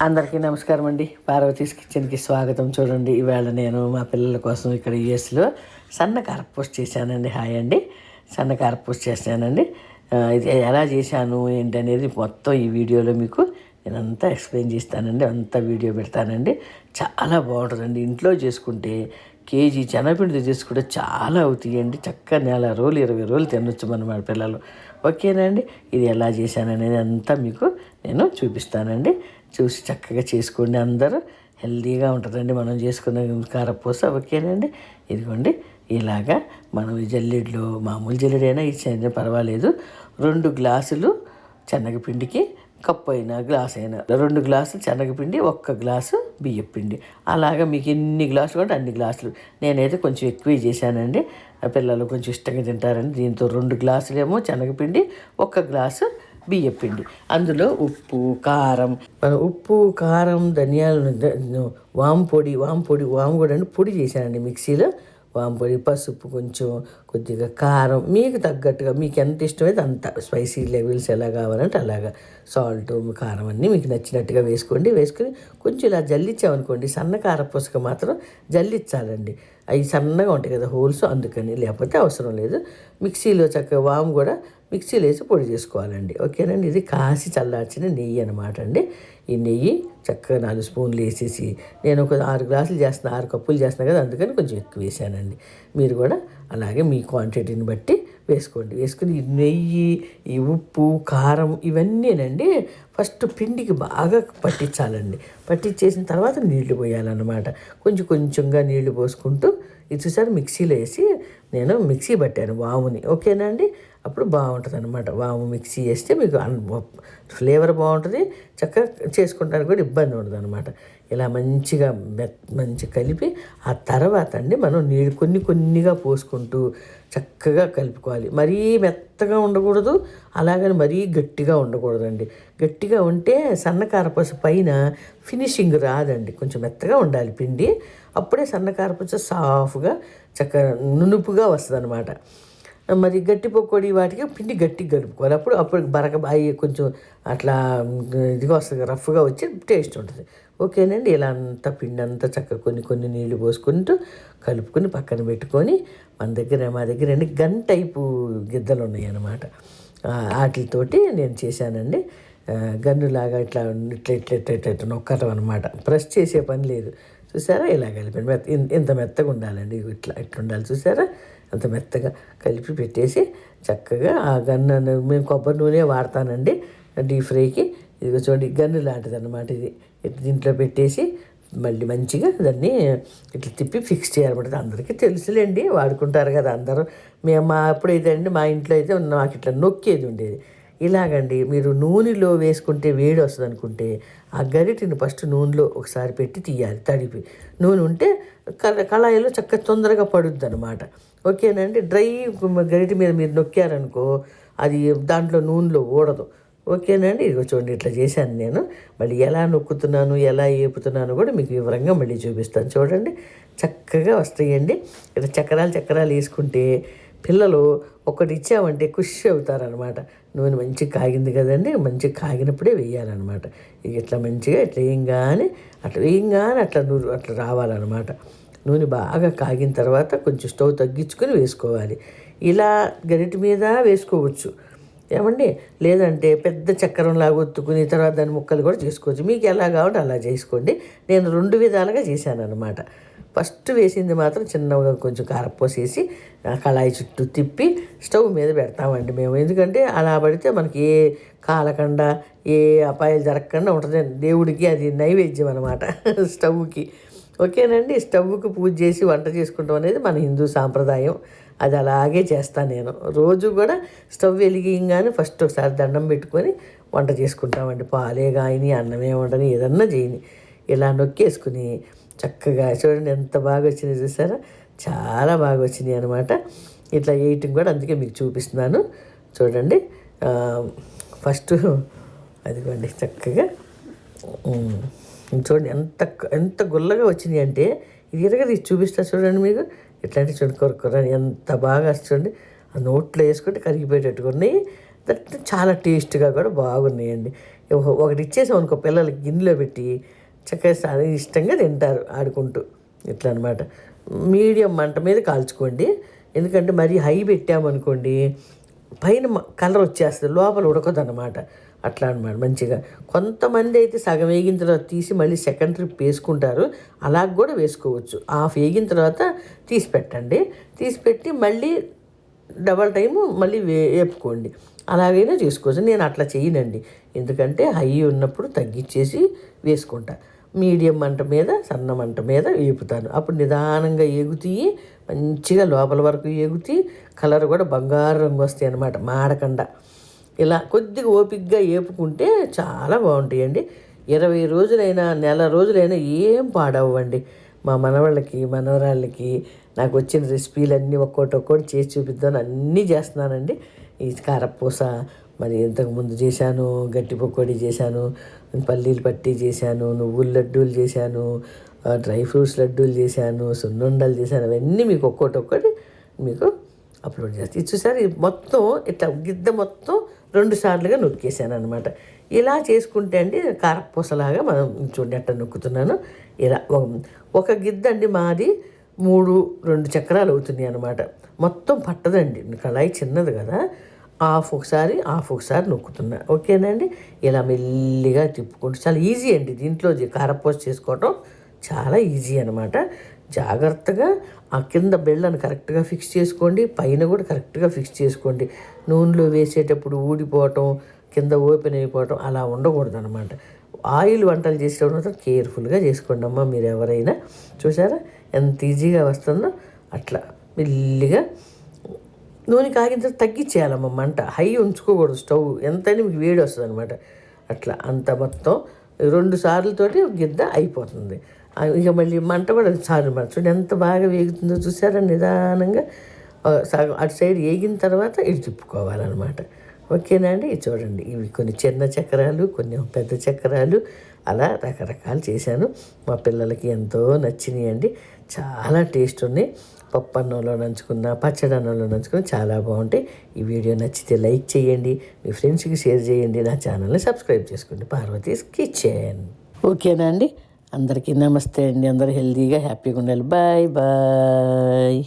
అందరికీ నమస్కారం అండి. పార్వతీస్ కిచెన్కి స్వాగతం. చూడండి, ఈవేళ నేను మా పిల్లల కోసం ఇక్కడ యూఎస్లో సన్న కారపూస చేశానండి. హాయ్ అండి, సన్న కారపూస చేశానండి. ఇది ఎలా చేశాను ఏంటి అనేది మొత్తం ఈ వీడియోలో మీకు నేనంతా ఎక్స్ప్లెయిన్ చేస్తానండి. అంతా వీడియో పెడతానండి. చాలా బాగుంటుందండి. ఇంట్లో చేసుకుంటే కేజీ శనగపిండితో చేసుకుంటే చాలా అవుతాయండి. చక్కగా నెల రోజులు 20 రోజులు తినొచ్చు మన పిల్లలు. ఓకేనండి, ఇది ఎలా చేశాననేది అంతా మీకు నేను చూపిస్తానండి. చూసి చక్కగా చేసుకోండి. అందరూ హెల్తీగా ఉంటుందండి మనం చేసుకున్న కారపూస. ఓకేనండి, ఇదిగోండి ఇలాగా మనం జల్లెడలో మామూలు జల్లెడైనా ఇచ్చిన పర్వాలేదు. 2 గ్లాసులు శనగపిండికి కప్పు అయినా గ్లాస్ అయినా 2 గ్లాసులు శనగపిండి, 1 గ్లాసు బియ్యం పిండి. అలాగా మీకు ఎన్ని గ్లాసులు అంటే అన్ని గ్లాసులు. నేనైతే కొంచెం ఎక్కువ చేశానండి. పిల్లలు కొంచెం ఇష్టంగా తింటారండి. దీంతో 2 గ్లాసులేమో శనగపిండి, 1 గ్లాసు బియ్యం పిండి. అందులో ఉప్పు, కారం, ధనియాలు, వాము కూడా అండి పొడి చేశానండి మిక్సీలో. వాము పొడి, పసుపు, కొద్దిగా కారం మీకు తగ్గట్టుగా మీకు ఎంత ఇష్టమైతే అంత స్పైసీ లెవెల్స్ ఎలా కావాలంటే అలాగా సాల్ట్, కారం అన్నీ మీకు నచ్చినట్టుగా వేసుకొని కొంచెం ఇలా జల్లించామనుకోండి. సన్న కారపూసక మాత్రం జల్లించాలండి. అవి సన్నగా ఉంటాయి కదా హోల్స్, అందుకని. లేకపోతే అవసరం లేదు. మిక్సీలో చక్కగా వాము కూడా మిక్సీలో వేసి పొడి చేసుకోవాలండి. ఓకేనండి, ఇది కాసి చల్లార్చిన నెయ్యి అనమాట అండి. ఈ నెయ్యి చక్కగా 4 స్పూన్లు వేసేసి, నేను ఒక 6 గ్లాసులు చేస్తున్నాను, 6 కప్పులు చేస్తున్నాను కదా, అందుకని కొంచెం ఎక్కువ వేసానండి. మీరు కూడా అలాగే మీ క్వాంటిటీని బట్టి వేసుకోండి. వేసుకుని ఈ నెయ్యి, ఈ ఉప్పు, కారం ఇవన్నీనండి ఫస్ట్ పిండికి బాగా పట్టించాలండి. పట్టించేసిన తర్వాత నీళ్లు పోయాలన్నమాట. కొంచెంగా నీళ్లు పోసుకుంటూ ఇది చూసారు మిక్సీలో వేసి నేను మిక్సీ పట్టాను వాముని. ఓకేనండి, అప్పుడు బాగుంటుంది అనమాట. వాము మిక్సీ వేస్తే మీకు ఫ్లేవర్ బాగుంటుంది. చక్కగా చేసుకుంటానికి కూడా ఇబ్బంది ఉండదు అనమాట. ఇలా మంచిగా కలిపి ఆ తర్వాత అండి మనం నీళ్ళు కొన్నిగా పోసుకుంటూ చక్కగా కలుపుకోవాలి. మరీ మెత్తగా ఉండకూడదు, అలాగని మరీ గట్టిగా ఉండకూడదండి. గట్టిగా ఉంటే సన్నకారపూస పైన ఫినిషింగ్ రాదండి. కొంచెం మెత్తగా ఉండాలి పిండి. అప్పుడే సన్నకారపూస సాఫ్గా చక్కగా నునుపుగా వస్తుంది అనమాట. మరి గట్టి పకోడీ వాటికి పిండి గట్టిగా కలుపుకోవాలి. అప్పుడు బరకబాయి కొంచెం అట్లా ఇదిగా వస్తుంది, రఫ్గా వచ్చి టేస్ట్ ఉంటుంది. ఓకేనండి, ఇలా అంతా పిండి అంతా చక్కగా కొన్ని నీళ్లు పోసుకుంటూ కలుపుకొని పక్కన పెట్టుకొని మా దగ్గర అండి గన్ టైపు గిద్దలు ఉన్నాయి అన్నమాట. వాటితోటి నేను చేశానండి. గన్నులాగా ఇట్లా నొక్కటం అనమాట. ప్రెస్ చేసే పని లేదు. చూసారా, ఇలా కలిపాను. ఇంత మెత్తగా ఉండాలండి. ఇట్లా ఉండాలి. చూసారా, అంత మెత్తగా కలిపి పెట్టేసి చక్కగా ఆ గన్ను మేము కొబ్బరి నూనె వాడతానండి డీప్ ఫ్రైకి. ఇది చూడండి గన్ను లాంటిది అనమాట. ఇది దీంట్లో పెట్టేసి మళ్ళీ మంచిగా దాన్ని ఇట్లా తిప్పి ఫిక్స్ చేయాలన్నమాట. అందరికీ తెలుసులేండి, వాడుకుంటారు కదా అందరూ. అప్పుడైతే అండి మా ఇంట్లో అయితే నాకు ఇట్లా నొక్కేది ఉండేది. ఇలాగండి మీరు నూనెలో వేసుకుంటే వేడి వస్తుంది అనుకుంటే ఆ గరిటిని ఫస్ట్ నూనెలో ఒకసారి పెట్టి తీయాలి. తడిపి నూనె ఉంటే కళాయిలో చక్కగా తొందరగా పడుద్ది అనమాట. ఓకేనండి, డ్రై గరిటి మీద మీరు నొక్కారనుకో అది దాంట్లో నూనెలో ఊడదు. ఓకేనండి, ఇదిగో చూడండి ఇట్లా చేశాను నేను. మళ్ళీ ఎలా నొక్కుతున్నాను, ఎలా ఏపుతున్నాను కూడా మీకు వివరంగా మళ్ళీ చూపిస్తాను. చూడండి, చక్కగా వస్తాయండి. ఇట్లా చక్రాలు వేసుకుంటే పిల్లలు ఒకటి ఇచ్చామంటే ఖుషి అవుతారనమాట. నూనె మంచిగా కాగింది కదండి, మంచిగా కాగినప్పుడే వేయాలన్నమాట. ఇట్లా మంచిగా వేయంగానే అట్లా రావాలన్నమాట. నూనె బాగా కాగిన తర్వాత కొంచెం స్టవ్ తగ్గించుకొని వేసుకోవాలి. ఇలా గరిటె మీద వేసుకోవచ్చు ఏమండి, లేదంటే పెద్ద చక్రంలాగా ఒత్తుకుని తర్వాత దాని ముక్కలు కూడా చేసుకోవచ్చు. మీకు ఎలా కావాలంటే అలా చేసుకోండి. నేను 2 విధాలుగా చేశాను అనమాట. ఫస్ట్ వేసింది మాత్రం చిన్నగా కొంచెం కారపూస వేసి కళాయి చుట్టూ తిప్పి స్టవ్ మీద పెడతామండి మేము. ఎందుకంటే అలా పడితే మనకి ఏ కాలకుండా ఏ అపాయాలు జరగకుండా ఉంటుంది. దేవుడికి అది నైవేద్యం అనమాట స్టవ్కి. ఓకేనండి, స్టవ్కి పూజ చేసి వంట చేసుకుంటాం అనేది మన హిందూ సాంప్రదాయం. అది అలాగే చేస్తాను నేను. రోజు కూడా స్టవ్ వెలిగింగానే ఫస్ట్ ఒకసారి దండం పెట్టుకొని వంట చేసుకుంటామండి. పాలే కాయని, అన్నమే వండని, ఏదన్నా చేయని ఇలా నొక్కేసుకుని చక్కగా చూడండి ఎంత బాగా వచ్చినాయి. చూసారా, చాలా బాగా వచ్చినాయి అనమాట. ఇట్లా వేయటం కూడా అందుకే మీకు చూపిస్తున్నాను. చూడండి, ఫస్ట్ అదిగోండి చక్కగా చూడండి ఎంత గుల్లగా వచ్చినాయి అంటే ఇది తీసి చూపిస్తా చూడండి మీకు. ఇట్లాంటి చూడండి కొరకొర ఎంత బాగా చూడండి. ఆ నోట్లో వేసుకుంటే కరిగిపోయేటట్టుగా ఉన్నాయి. చాలా టేస్ట్గా కూడా బాగున్నాయండి. ఒకటి ఇచ్చేసాం అనుకో పిల్లలకి గిన్నెలో పెట్టి చక్కగా ఇష్టంగా తింటారు ఆడుకుంటూ. ఇట్లా అనమాట. మీడియం మంట మీద కాల్చుకోండి. ఎందుకంటే మరీ హై పెట్టామనుకోండి పైన కలర్ వచ్చేస్తుంది, లోపల ఉడకదన్నమాట. అట్లా అనమాట మంచిగా. కొంతమంది అయితే సగం వేగిన తర్వాత తీసి మళ్ళీ సెకండ్ ట్రిప్ వేసుకుంటారు. అలాగ కూడా వేసుకోవచ్చు. హాఫ్ వేగిన తర్వాత తీసి పెట్టండి. తీసి పెట్టి మళ్ళీ డబల్ టైము మళ్ళీ వేపుకోండి. అలాగైనా చేసుకోవచ్చు. నేను అట్లా చేయనండి. ఎందుకంటే హై ఉన్నప్పుడు తగ్గించేసి వేసుకుంటా. మీడియం మంట మీద సన్న మంట మీద వేపుతాను. అప్పుడు నిదానంగా ఎగుతాయి, మంచిగా లోపల వరకు ఎగుతాయి, కలర్ కూడా బంగారు రంగు వస్తాయి అన్నమాట, మాడకుండా. ఇలా కొద్దిగా ఓపికగా వేపుకుంటే చాలా బాగుంటాయండి. 20 రోజులైనా నెల రోజులైనా ఏం పాడవ్వండి. మా మనవాళ్ళకి మనవరాళ్ళకి నాకు వచ్చిన రెసిపీలన్నీ ఒక్కొక్కటి చేసి చూపిద్దాను. అన్నీ చేస్తున్నానండి. ఈ కారపూస మరి ఇంతకుముందు చేశాను, గట్టి పకోడీ చేశాను, పల్లీలు పట్టి చేశాను, నువ్వుల లడ్డూలు చేశాను, డ్రై ఫ్రూట్స్ లడ్డూలు చేశాను, సున్నుండలు చేశాను. అవన్నీ మీకు ఒక్కొక్కటి మీకు అప్లోడ్ చేస్తాను. ఇది చూసారు, మొత్తం ఇట్లా గిద్ద మొత్తం 2 సార్లుగా నొక్కేసాను అనమాట. ఇలా చేసుకుంటే అండి కారపూసలాగా మనం చూడండి ఎట్లా నొక్కుతున్నాను. ఇలా ఒక గిద్ద అండి మాది 2 చక్రాలు అవుతున్నాయి అనమాట. మొత్తం పట్టదండి, కళాయి చిన్నది కదా. హాఫ్ ఒకసారి నొక్కుతున్నా. ఓకేనండి. ఇలా మెల్లిగా తిప్పుకుంటూ చాలా ఈజీ అండి. దీంట్లో కారపూస చేసుకోవటం చాలా ఈజీ అనమాట. జాగ్రత్తగా ఆ కింద బెళ్ళను కరెక్ట్గా ఫిక్స్ చేసుకోండి, పైన కూడా కరెక్ట్గా ఫిక్స్ చేసుకోండి. నూనెలో వేసేటప్పుడు ఊడిపోవటం, కింద ఓపెన్ అయిపోవటం అలా ఉండకూడదు అనమాట. ఆయిల్ వంటలు చేసేటప్పుడు మాత్రం కేర్ఫుల్గా చేసుకోండి అమ్మ. మీరు ఎవరైనా చూసారా ఎంత ఈజీగా వస్తుందో. అట్లా మెల్లిగా నూనె కాగిన తర్వాత తగ్గించేయాలమ్మ మంట. హై ఉంచుకోకూడదు స్టవ్, ఎంతైనా మీకు వేడి వస్తుంది అనమాట. అట్లా అంత మొత్తం 2 సార్లతోటి గిద్ద అయిపోతుంది. ఇక మళ్ళీ మంట కూడా సారు చూడండి ఎంత బాగా వేగుతుందో చూసారా. నిదానంగా సగం అటు సైడ్ వేగిన తర్వాత ఇటు తిప్పుకోవాలన్నమాట. ఓకేనా అండి. చూడండి ఇవి కొన్ని చిన్న చక్రాలు, కొన్ని పెద్ద చక్రాలు, అలా రకరకాలు చేశాను. మా పిల్లలకి ఎంతో నచ్చినాయి అండి. చాలా టేస్ట్ ఉన్నాయి. పప్పు అన్నంలో నంచుకున్న, పచ్చడి అన్నంలో నంచుకున్న చాలా బాగుంటాయి. ఈ వీడియో నచ్చితే లైక్ చేయండి, మీ ఫ్రెండ్స్కి షేర్ చేయండి, నా ఛానల్ని సబ్స్క్రైబ్ చేసుకోండి. పార్వతీస్ కిచెన్. ఓకేనా అండి. అందరికీ నమస్తే అండి. అందరూ హెల్తీగా హ్యాపీగా ఉండాలి. Bye bye.